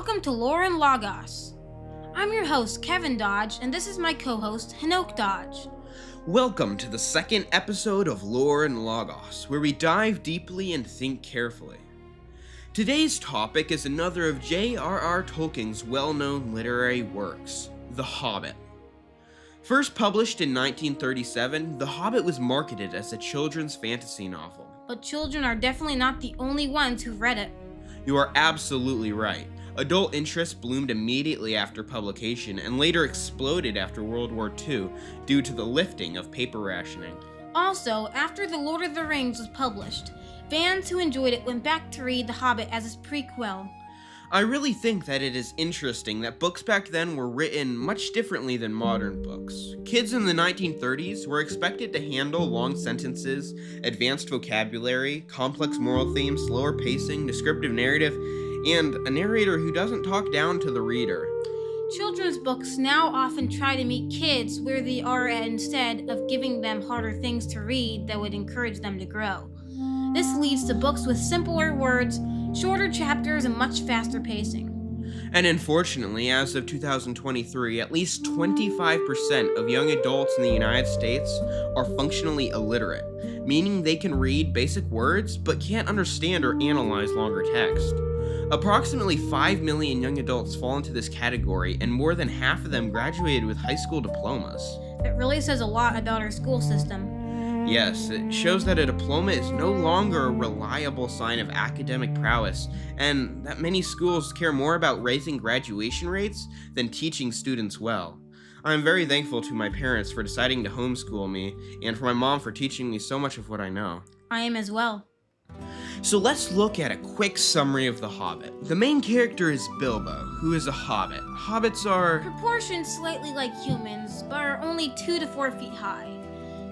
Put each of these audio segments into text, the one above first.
Welcome to Lore and Logos. I'm your host, Kevin Dodge, and this is my co-host, Chanoch Dodge. Welcome to the second episode of Lore and Logos, where we dive deeply and think carefully. Today's topic is another of J.R.R. Tolkien's well-known literary works, The Hobbit. First published in 1937, The Hobbit was marketed as a children's fantasy novel. But children are definitely not the only ones who've read it. You are absolutely right. Adult interest bloomed immediately after publication and later exploded after World War II due to the lifting of paper rationing. Also, after The Lord of the Rings was published, fans who enjoyed it went back to read The Hobbit as its prequel. I really think that it is interesting that books back then were written much differently than modern books. Kids in the 1930s were expected to handle long sentences, advanced vocabulary, complex moral themes, slower pacing, descriptive narrative, and a narrator who doesn't talk down to the reader. Children's books now often try to meet kids where they are instead of giving them harder things to read that would encourage them to grow. This leads to books with simpler words, shorter chapters, and much faster pacing. And unfortunately, as of 2023, at least 25% of young adults in the United States are functionally illiterate, meaning they can read basic words but can't understand or analyze longer text. Approximately 5 million young adults fall into this category, and more than half of them graduated with high school diplomas. That really says a lot about our school system. Yes, it shows that a diploma is no longer a reliable sign of academic prowess, and that many schools care more about raising graduation rates than teaching students well. I am very thankful to my parents for deciding to homeschool me, and for my mom for teaching me so much of what I know. I am as well. So let's look at a quick summary of The Hobbit. The main character is Bilbo, who is a hobbit. Hobbits are Proportioned slightly like humans, but are only 2 to 4 feet high.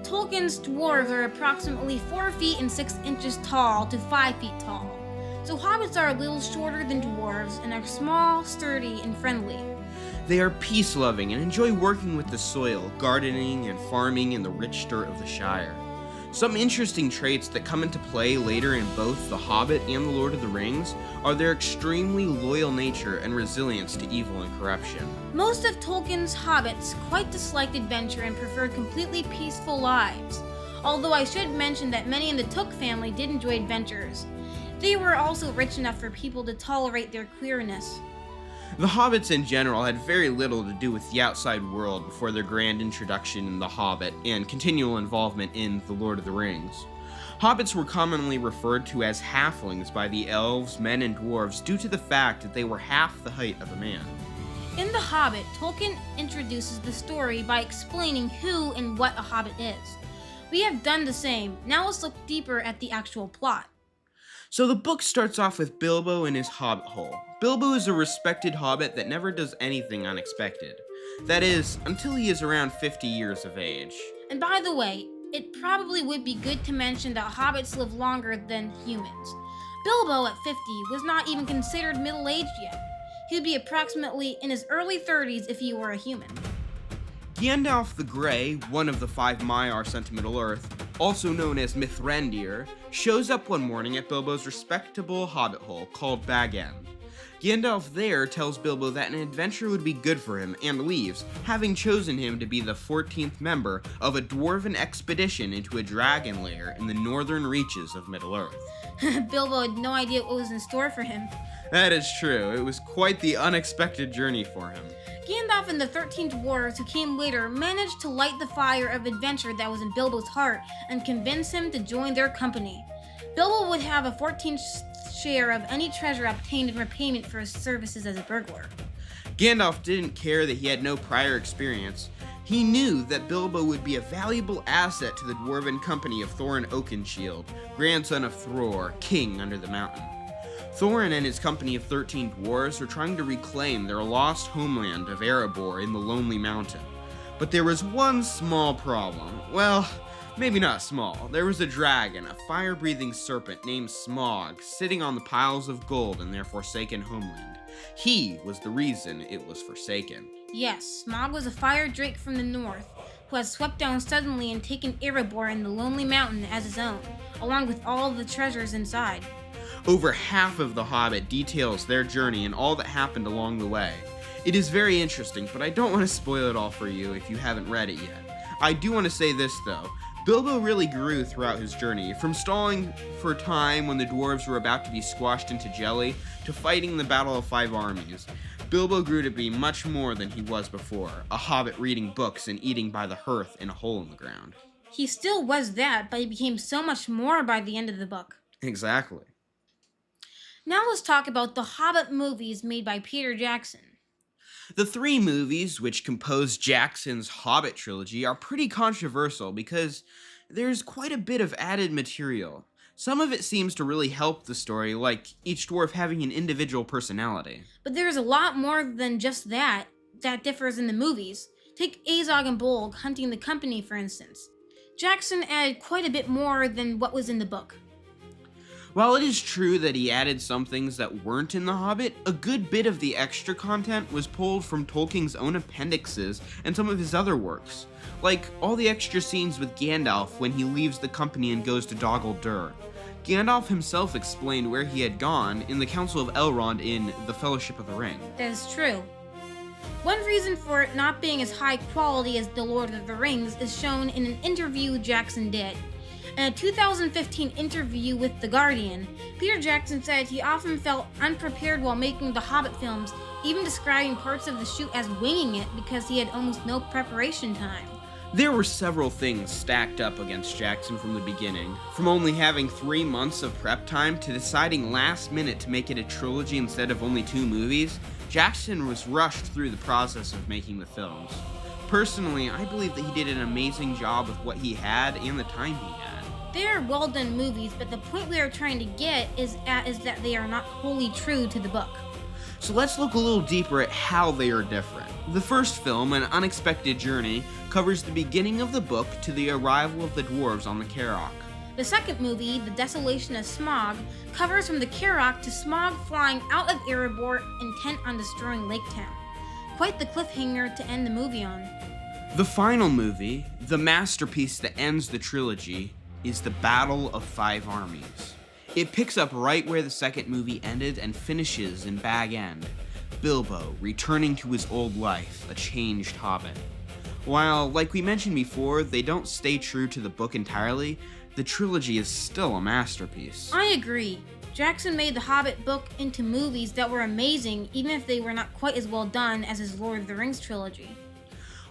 Tolkien's dwarves are approximately 4 feet and 6 inches tall to 5 feet tall. So hobbits are a little shorter than dwarves and are small, sturdy, and friendly. They are peace-loving and enjoy working with the soil, gardening and farming in the rich dirt of the Shire. Some interesting traits that come into play later in both The Hobbit and The Lord of the Rings are their extremely loyal nature and resilience to evil and corruption. Most of Tolkien's hobbits quite disliked adventure and preferred completely peaceful lives. Although I should mention that many in the Took family did enjoy adventures. They were also rich enough for people to tolerate their queerness. The Hobbits in general had very little to do with the outside world before their grand introduction in The Hobbit and continual involvement in The Lord of the Rings. Hobbits were commonly referred to as halflings by the elves, men, and dwarves due to the fact that they were half the height of a man. In The Hobbit, Tolkien introduces the story by explaining who and what a hobbit is. We have done the same. Now let's look deeper at the actual plot. So the book starts off with Bilbo in his hobbit hole. Bilbo is a respected hobbit that never does anything unexpected. That is, until he is around 50 years of age. And by the way, it probably would be good to mention that hobbits live longer than humans. Bilbo at 50 was not even considered middle-aged yet. He would be approximately in his early 30s if he were a human. Gandalf the Grey, one of the 5 Maiar sent to Middle-earth, also known as Mithrandir, shows up one morning at Bilbo's respectable hobbit hole called Bag End. Gandalf there tells Bilbo that an adventure would be good for him and leaves, having chosen him to be the 14th member of a dwarven expedition into a dragon lair in the northern reaches of Middle-earth. Bilbo had no idea what was in store for him. That is true. It was quite the unexpected journey for him. Gandalf and the 13 dwarves who came later managed to light the fire of adventure that was in Bilbo's heart and convince him to join their company. Bilbo would have a 14th share of any treasure obtained in repayment for his services as a burglar. Gandalf didn't care that he had no prior experience. He knew that Bilbo would be a valuable asset to the dwarven company of Thorin Oakenshield, grandson of Thror, king under the mountain. Thorin and his company of 13 dwarves were trying to reclaim their lost homeland of Erebor in the Lonely Mountain. But there was one small problem. Well, maybe not small. There was a dragon, a fire-breathing serpent named Smaug, sitting on the piles of gold in their forsaken homeland. He was the reason it was forsaken. Yes, Smaug was a fire drake from the north, who had swept down suddenly and taken Erebor and the Lonely Mountain as his own, along with all of the treasures inside. Over half of The Hobbit details their journey and all that happened along the way. It is very interesting, but I don't want to spoil it all for you if you haven't read it yet. I do want to say this though. Bilbo really grew throughout his journey, from stalling for time when the dwarves were about to be squashed into jelly, to fighting the Battle of Five Armies. Bilbo grew to be much more than he was before, a hobbit reading books and eating by the hearth in a hole in the ground. He still was that, but he became so much more by the end of the book. Exactly. Now let's talk about the Hobbit movies made by Peter Jackson. The three movies which compose Jackson's Hobbit trilogy are pretty controversial because there's quite a bit of added material. Some of it seems to really help the story, like each dwarf having an individual personality. But there's a lot more than just that differs in the movies. Take Azog and Bolg hunting the company, for instance. Jackson added quite a bit more than what was in the book. While it is true that he added some things that weren't in The Hobbit, a good bit of the extra content was pulled from Tolkien's own appendixes and some of his other works. Like all the extra scenes with Gandalf when he leaves the company and goes to Doggle Dur. Gandalf himself explained where he had gone in the Council of Elrond in The Fellowship of the Ring. That is true. One reason for it not being as high quality as The Lord of the Rings is shown in an interview Jackson did. In a 2015 interview with The Guardian, Peter Jackson said he often felt unprepared while making the Hobbit films, even describing parts of the shoot as winging it because he had almost no preparation time. There were several things stacked up against Jackson from the beginning, from only having 3 months of prep time to deciding last minute to make it a trilogy instead of only 2 movies. Jackson was rushed through the process of making the films. Personally, I believe that he did an amazing job with what he had and the time he had. They are well done movies, but the point we are trying to get is that they are not wholly true to the book. So let's look a little deeper at how they are different. The first film, An Unexpected Journey, covers the beginning of the book to the arrival of the dwarves on the Carrock. The second movie, The Desolation of Smaug, covers from the Carrock to Smaug flying out of Erebor intent on destroying Lake Town. Quite the cliffhanger to end the movie on. The final movie, the masterpiece that ends the trilogy, is The Battle of Five Armies. It picks up right where the second movie ended and finishes in Bag End, Bilbo returning to his old life, a changed hobbit. While, like we mentioned before, they don't stay true to the book entirely, the trilogy is still a masterpiece. I agree. Jackson made the Hobbit book into movies that were amazing, even if they were not quite as well done as his Lord of the Rings trilogy.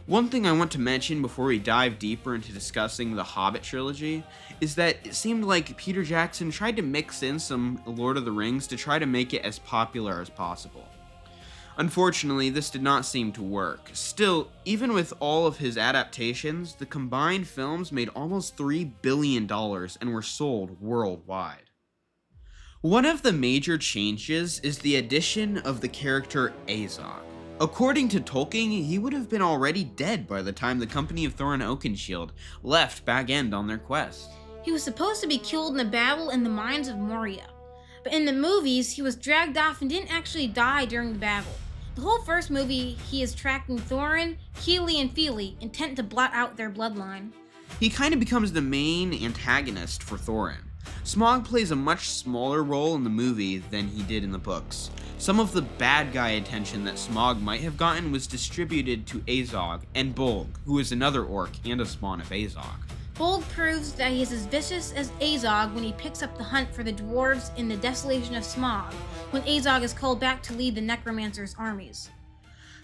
One thing I want to mention before we dive deeper into discussing the Hobbit trilogy is that it seemed like Peter Jackson tried to mix in some Lord of the Rings to try to make it as popular as possible. Unfortunately, this did not seem to work. Still, even with all of his adaptations, the combined films made almost $3 billion and were sold worldwide. One of the major changes is the addition of the character Azog. According to Tolkien, he would have been already dead by the time the company of Thorin Oakenshield left Bag End on their quest. He was supposed to be killed in a battle in the mines of Moria, but in the movies, he was dragged off and didn't actually die during the battle. The whole first movie, he is tracking Thorin, Keely, and Feely, intent to blot out their bloodline. He kind of becomes the main antagonist for Thorin. Smaug plays a much smaller role in the movie than he did in the books. Some of the bad guy attention that Smaug might have gotten was distributed to Azog and Bolg, who is another orc and a spawn of Azog. Bolg proves that he is as vicious as Azog when he picks up the hunt for the dwarves in the Desolation of Smaug, when Azog is called back to lead the Necromancer's armies.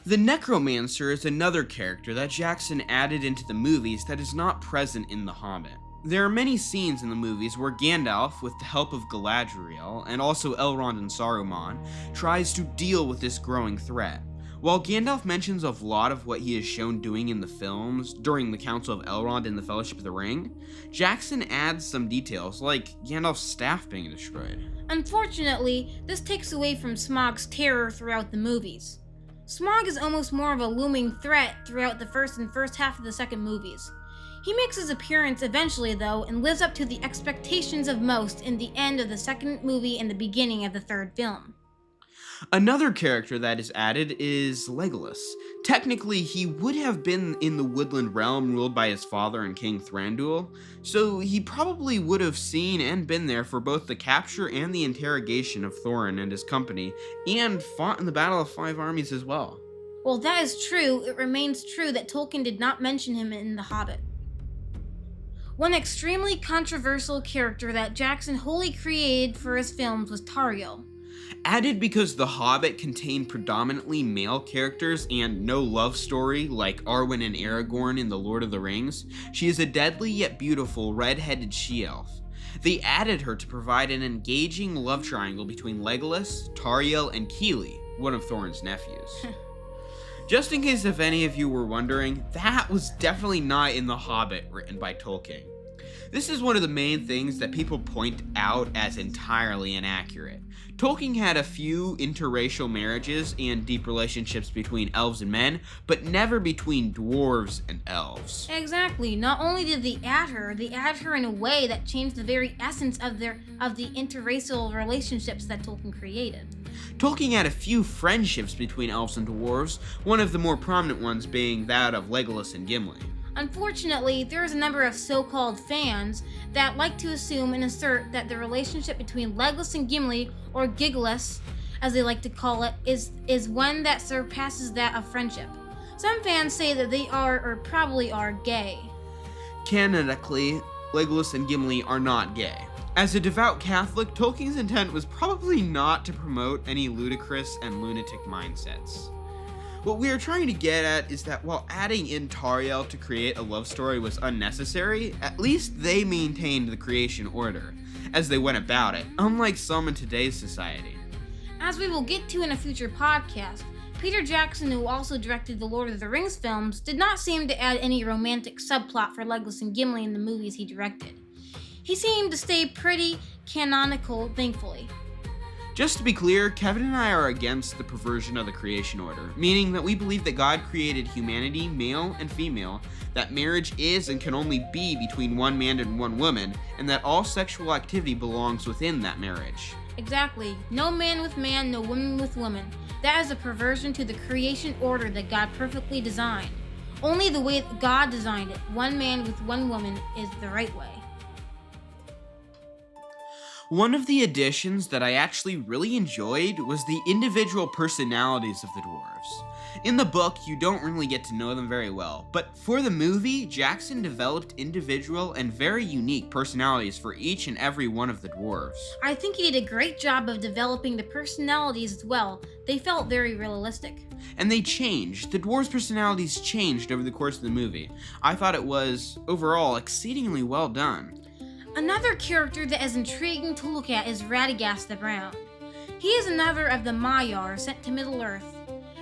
The Necromancer is another character that Jackson added into the movies that is not present in The Hobbit. There are many scenes in the movies where Gandalf, with the help of Galadriel, and also Elrond and Saruman, tries to deal with this growing threat. While Gandalf mentions a lot of what he is shown doing in the films during the Council of Elrond and the Fellowship of the Ring, Jackson adds some details, like Gandalf's staff being destroyed. Unfortunately, this takes away from Smaug's terror throughout the movies. Smaug is almost more of a looming threat throughout the first half of the second movies. He makes his appearance eventually, though, and lives up to the expectations of most in the end of the second movie and the beginning of the third film. Another character that is added is Legolas. Technically, he would have been in the woodland realm ruled by his father and King Thranduil, so he probably would have seen and been there for both the capture and the interrogation of Thorin and his company, and fought in the Battle of Five Armies as well. While that is true, it remains true that Tolkien did not mention him in The Hobbit. One extremely controversial character that Jackson wholly created for his films was Tauriel. Added because The Hobbit contained predominantly male characters and no love story like Arwen and Aragorn in The Lord of the Rings, she is a deadly yet beautiful red-headed she-elf. They added her to provide an engaging love triangle between Legolas, Tauriel, and Keely, one of Thorin's nephews. Just in case if any of you were wondering, that was definitely not in The Hobbit written by Tolkien. This is one of the main things that people point out as entirely inaccurate. Tolkien had a few interracial marriages and deep relationships between elves and men, but never between dwarves and elves. Exactly. Not only did they add her in a way that changed the very essence of the interracial relationships that Tolkien created. Tolkien had a few friendships between elves and dwarves, one of the more prominent ones being that of Legolas and Gimli. Unfortunately, there is a number of so-called fans that like to assume and assert that the relationship between Legolas and Gimli, or Giggles, as they like to call it, is one that surpasses that of friendship. Some fans say that they are, or probably are, gay. Canonically, Legolas and Gimli are not gay. As a devout Catholic, Tolkien's intent was probably not to promote any ludicrous and lunatic mindsets. What we are trying to get at is that while adding in Tauriel to create a love story was unnecessary, at least they maintained the creation order as they went about it, unlike some in today's society. As we will get to in a future podcast, Peter Jackson, who also directed the Lord of the Rings films, did not seem to add any romantic subplot for Legolas and Gimli in the movies he directed. He seemed to stay pretty canonical, thankfully. Just to be clear, Kevin and I are against the perversion of the creation order, meaning that we believe that God created humanity, male and female, that marriage is and can only be between one man and one woman, and that all sexual activity belongs within that marriage. Exactly. No man with man, no woman with woman. That is a perversion to the creation order that God perfectly designed. Only the way that God designed it, one man with one woman, is the right way. One of the additions that I actually really enjoyed was the individual personalities of the dwarves. In the book, you don't really get to know them very well, but for the movie, Jackson developed individual and very unique personalities for each and every one of the dwarves. I think he did a great job of developing the personalities as well. They felt very realistic. And they changed. The dwarves' personalities changed over the course of the movie. I thought it was, overall, exceedingly well done. Another character that is intriguing to look at is Radagast the Brown. He is another of the Maiar sent to Middle-earth.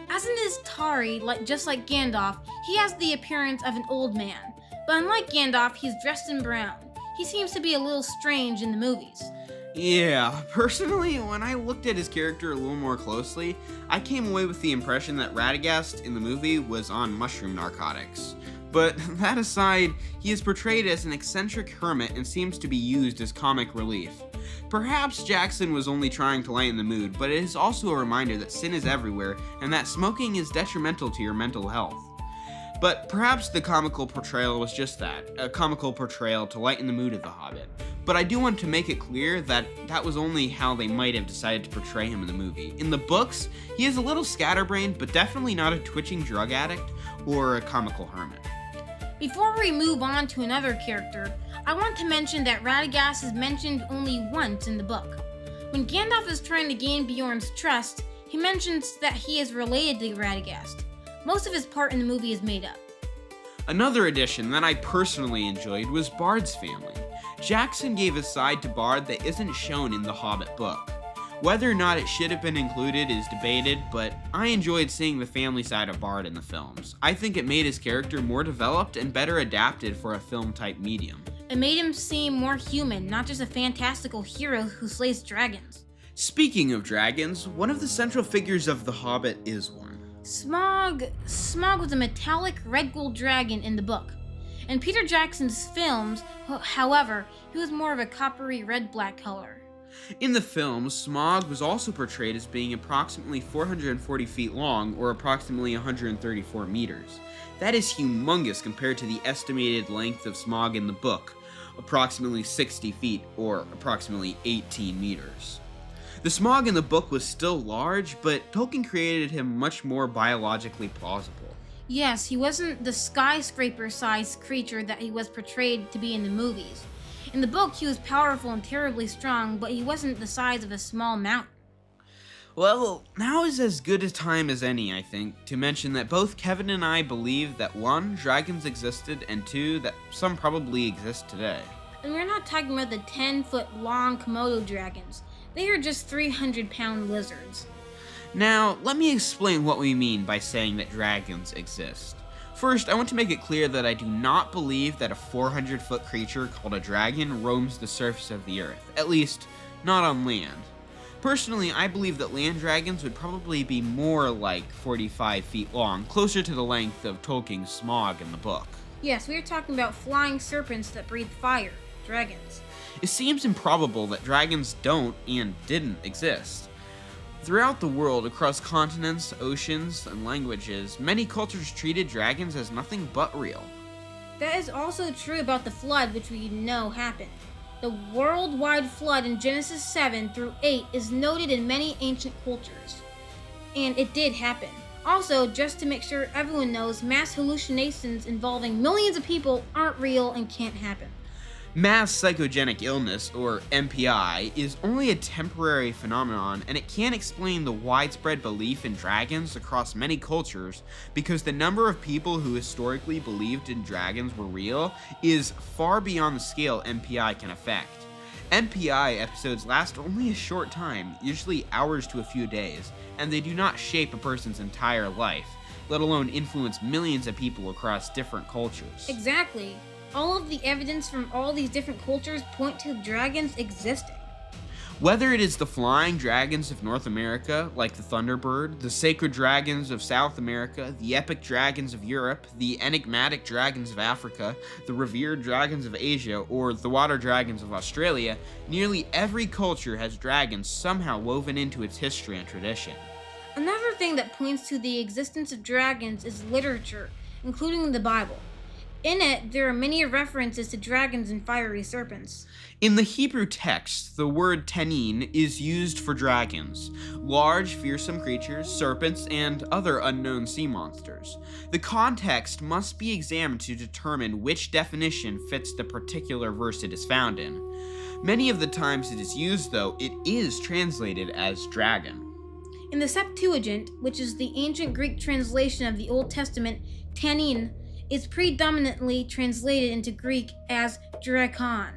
As in his Tari, just like Gandalf, he has the appearance of an old man. But unlike Gandalf, he's dressed in brown. He seems to be a little strange in the movies. Yeah, personally, when I looked at his character a little more closely, I came away with the impression that Radagast in the movie was on mushroom narcotics. But that aside, he is portrayed as an eccentric hermit and seems to be used as comic relief. Perhaps Jackson was only trying to lighten the mood, but it is also a reminder that sin is everywhere and that smoking is detrimental to your mental health. But perhaps the comical portrayal was just that, a comical portrayal to lighten the mood of the Hobbit. But I do want to make it clear that that was only how they might have decided to portray him in the movie. In the books, he is a little scatterbrained, but definitely not a twitching drug addict or a comical hermit. Before we move on to another character, I want to mention that Radagast is mentioned only once in the book. When Gandalf is trying to gain Bjorn's trust, he mentions that he is related to Radagast. Most of his part in the movie is made up. Another addition that I personally enjoyed was Bard's family. Jackson gave a side to Bard that isn't shown in the Hobbit book. Whether or not it should have been included is debated, but I enjoyed seeing the family side of Bard in the films. I think it made his character more developed and better adapted for a film-type medium. It made him seem more human, not just a fantastical hero who slays dragons. Speaking of dragons, one of the central figures of The Hobbit is one. Smaug was a metallic red gold dragon in the book. In Peter Jackson's films, however, he was more of a coppery red-black color. In the film, Smaug was also portrayed as being approximately 440 feet long, or approximately 134 meters. That is humongous compared to the estimated length of Smaug in the book, approximately 60 feet, or approximately 18 meters. The Smaug in the book was still large, but Tolkien created him much more biologically plausible. Yes, he wasn't the skyscraper-sized creature that he was portrayed to be in the movies. In the book, he was powerful and terribly strong, but he wasn't the size of a small mountain. Well, now is as good a time as any, I think, to mention that both Kevin and I believe that 1, dragons existed, and 2, that some probably exist today. And we're not talking about the 10-foot long Komodo dragons. They are just 300-pound lizards. Now, let me explain what we mean by saying that dragons exist. First, I want to make it clear that I do not believe that a 400-foot creature called a dragon roams the surface of the earth, at least, not on land. Personally, I believe that land dragons would probably be more like 45 feet long, closer to the length of Tolkien's Smaug in the book. Yes, we are talking about flying serpents that breathe fire, dragons. It seems improbable that dragons don't and didn't exist. Throughout the world, across continents, oceans, and languages, many cultures treated dragons as nothing but real. That is also true about the flood, which we know happened. The worldwide flood in Genesis 7 through 8 is noted in many ancient cultures. And it did happen. Also, just to make sure everyone knows, mass hallucinations involving millions of people aren't real and can't happen. Mass psychogenic illness, or MPI, is only a temporary phenomenon, and it can't explain the widespread belief in dragons across many cultures because the number of people who historically believed in dragons were real is far beyond the scale MPI can affect. MPI episodes last only a short time, usually hours to a few days, and they do not shape a person's entire life, let alone influence millions of people across different cultures. Exactly. All of the evidence from all these different cultures point to dragons existing. Whether it is the flying dragons of North America, like the Thunderbird, the sacred dragons of South America, the epic dragons of Europe, the enigmatic dragons of Africa, the revered dragons of Asia, or the water dragons of Australia, nearly every culture has dragons somehow woven into its history and tradition. Another thing that points to the existence of dragons is literature, including the Bible. In it, there are many references to dragons and fiery serpents. In the Hebrew text, the word tenin is used for dragons, large, fearsome creatures, serpents, and other unknown sea monsters. The context must be examined to determine which definition fits the particular verse it is found in. Many of the times it is used, though, it is translated as dragon. In the Septuagint, which is the ancient Greek translation of the Old Testament, tenin is predominantly translated into Greek as drakon.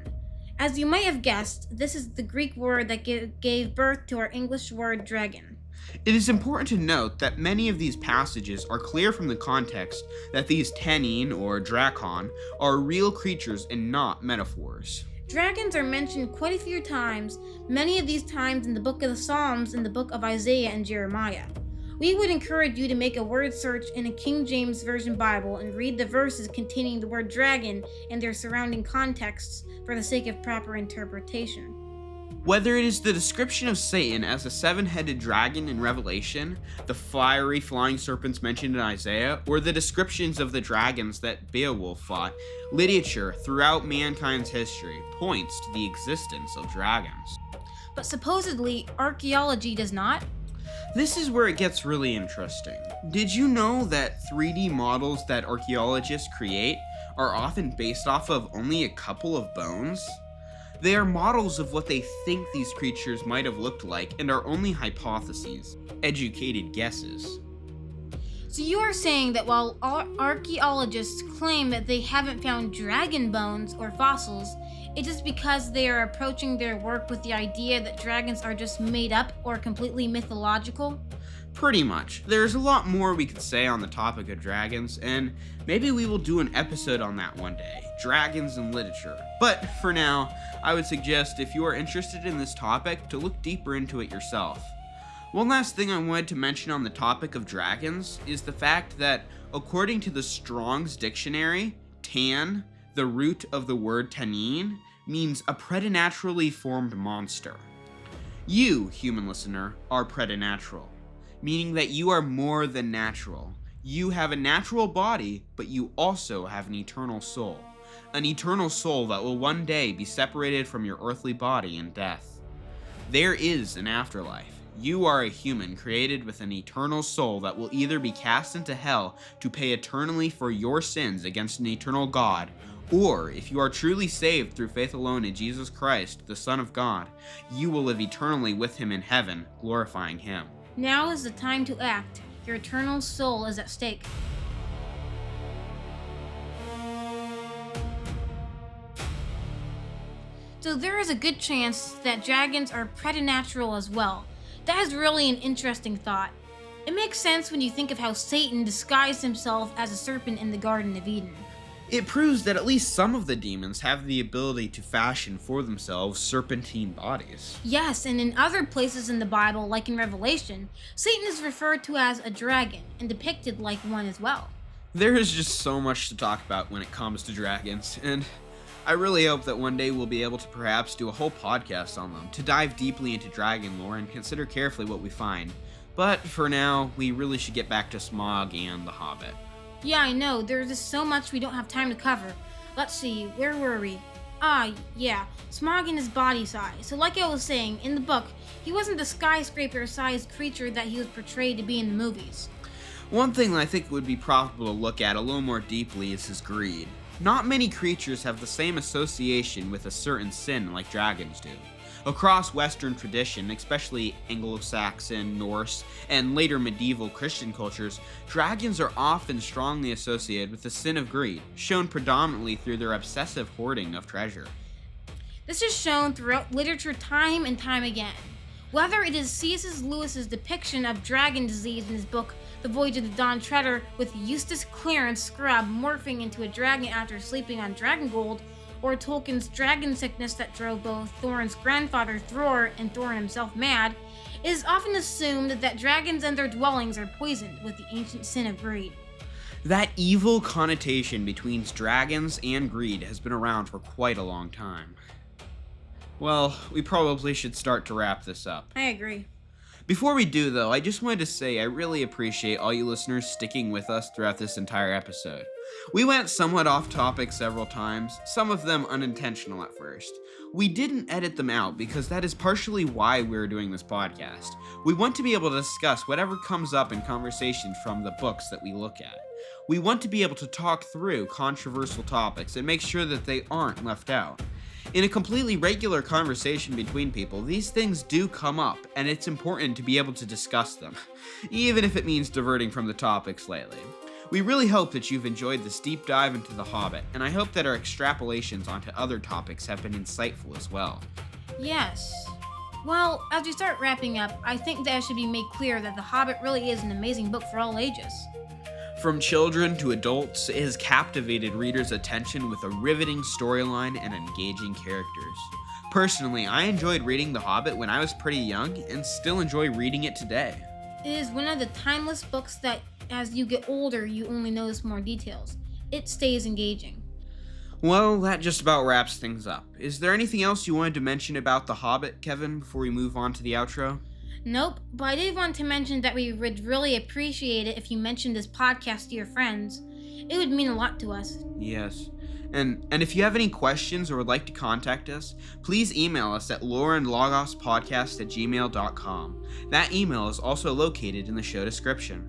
As you might have guessed, this is the Greek word that gave birth to our English word dragon. It is important to note that many of these passages are clear from the context that these tenin, or drakon, are real creatures and not metaphors. Dragons are mentioned quite a few times, many of these times in the book of the Psalms and the book of Isaiah and Jeremiah. We would encourage you to make a word search in a King James Version Bible and read the verses containing the word dragon and their surrounding contexts for the sake of proper interpretation. Whether it is the description of Satan as a seven-headed dragon in Revelation, the fiery flying serpents mentioned in Isaiah, or the descriptions of the dragons that Beowulf fought, literature throughout mankind's history points to the existence of dragons. But supposedly, archaeology does not? This is where it gets really interesting. Did you know that 3D models that archaeologists create are often based off of only a couple of bones? They are models of what they think these creatures might have looked like and are only hypotheses, educated guesses. So you are saying that while archaeologists claim that they haven't found dragon bones or fossils, it is because they are approaching their work with the idea that dragons are just made up or completely mythological? Pretty much. There's a lot more we could say on the topic of dragons, and maybe we will do an episode on that one day. Dragons and literature. But for now, I would suggest if you are interested in this topic to look deeper into it yourself. One last thing I wanted to mention on the topic of dragons is the fact that, according to the Strong's Dictionary, tan, the root of the word tanin, means a preternaturally formed monster. You, human listener, are preternatural, meaning that you are more than natural. You have a natural body, but you also have an eternal soul. An eternal soul that will one day be separated from your earthly body in death. There is an afterlife. You are a human created with an eternal soul that will either be cast into hell to pay eternally for your sins against an eternal God, or if you are truly saved through faith alone in Jesus Christ, the Son of God, you will live eternally with him in heaven, glorifying him. Now is the time to act. Your eternal soul is at stake. So there is a good chance that dragons are preternatural as well. That is really an interesting thought. It makes sense when you think of how Satan disguised himself as a serpent in the Garden of Eden. It proves that at least some of the demons have the ability to fashion for themselves serpentine bodies. Yes, and in other places in the Bible, like in Revelation, Satan is referred to as a dragon and depicted like one as well. There is just so much to talk about when it comes to dragons, and I really hope that one day we'll be able to perhaps do a whole podcast on them, to dive deeply into dragon lore and consider carefully what we find. But for now, we really should get back to Smaug and the Hobbit. Yeah, I know, there's just so much we don't have time to cover. Let's see, where were we? Yeah, Smaug and his body size. So like I was saying, in the book, he wasn't the skyscraper-sized creature that he was portrayed to be in the movies. One thing that I think would be profitable to look at a little more deeply is his greed. Not many creatures have the same association with a certain sin like dragons do. Across Western tradition, especially Anglo-Saxon, Norse, and later medieval Christian cultures, dragons are often strongly associated with the sin of greed, shown predominantly through their obsessive hoarding of treasure. This is shown throughout literature time and time again. Whether it is C.S. Lewis's depiction of dragon disease in his book The Voyage of the Dawn Treader with Eustace Clarence Scrubb morphing into a dragon after sleeping on dragon gold, or Tolkien's dragon sickness that drove both Thorin's grandfather Thror and Thorin himself mad, it is often assumed that dragons and their dwellings are poisoned with the ancient sin of greed. That evil connotation between dragons and greed has been around for quite a long time. Well, we probably should start to wrap this up. I agree. Before we do, though, I just wanted to say I really appreciate all you listeners sticking with us throughout this entire episode. We went somewhat off topic several times, some of them unintentional at first. We didn't edit them out because that is partially why we're doing this podcast. We want to be able to discuss whatever comes up in conversation from the books that we look at. We want to be able to talk through controversial topics and make sure that they aren't left out. In a completely regular conversation between people, these things do come up, and it's important to be able to discuss them, even if it means diverting from the topic slightly. We really hope that you've enjoyed this deep dive into The Hobbit, and I hope that our extrapolations onto other topics have been insightful as well. Yes. Well, as we start wrapping up, I think that it should be made clear that The Hobbit really is an amazing book for all ages. From children to adults, it has captivated readers' attention with a riveting storyline and engaging characters. Personally, I enjoyed reading The Hobbit when I was pretty young and still enjoy reading it today. It is one of the timeless books that, as you get older, you only notice more details. It stays engaging. Well, that just about wraps things up. Is there anything else you wanted to mention about The Hobbit, Kevin, before we move on to the outro? Nope, but I did want to mention that we would really appreciate it if you mentioned this podcast to your friends. It would mean a lot to us. Yes. And if you have any questions or would like to contact us, please email us at loreandlogospodcast@gmail.com. That email is also located in the show description.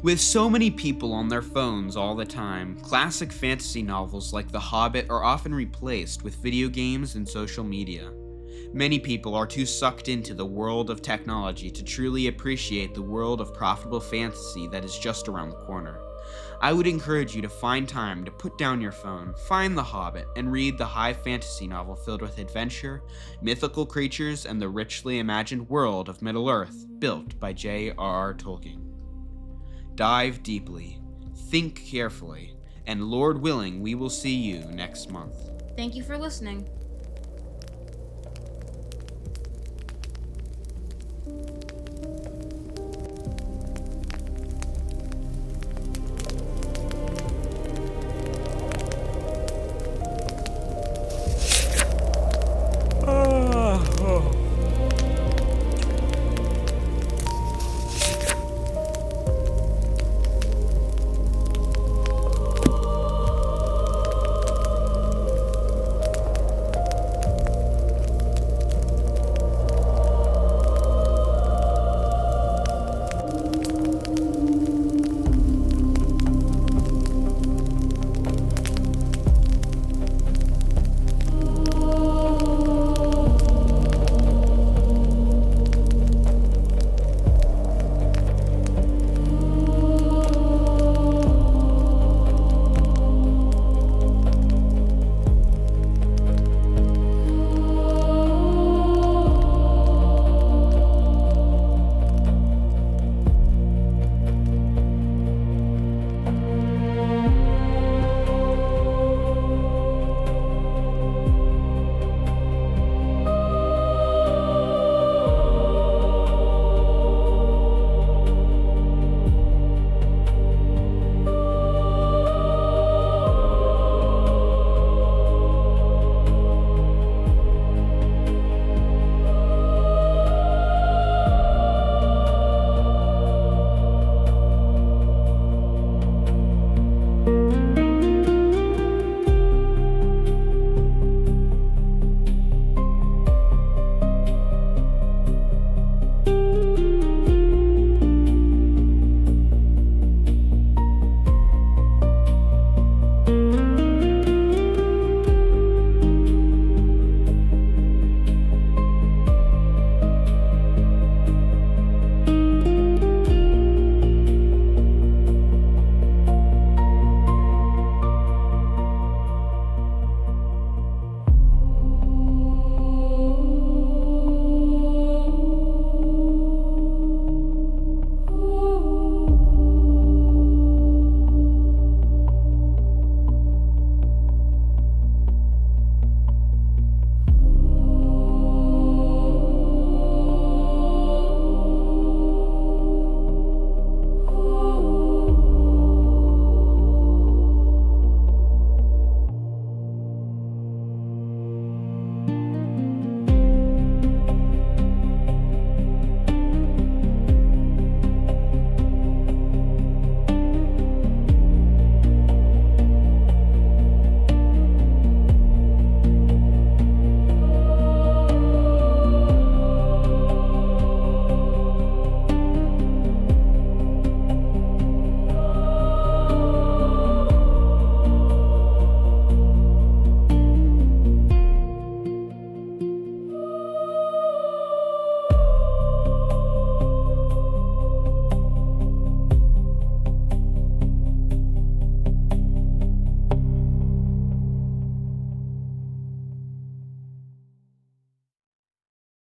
With so many people on their phones all the time, classic fantasy novels like The Hobbit are often replaced with video games and social media. Many people are too sucked into the world of technology to truly appreciate the world of profitable fantasy that is just around the corner. I would encourage you to find time to put down your phone, find The Hobbit, and read the high fantasy novel filled with adventure, mythical creatures, and the richly imagined world of Middle-earth built by J.R.R. Tolkien. Dive deeply, think carefully, and Lord willing, we will see you next month. Thank you for listening.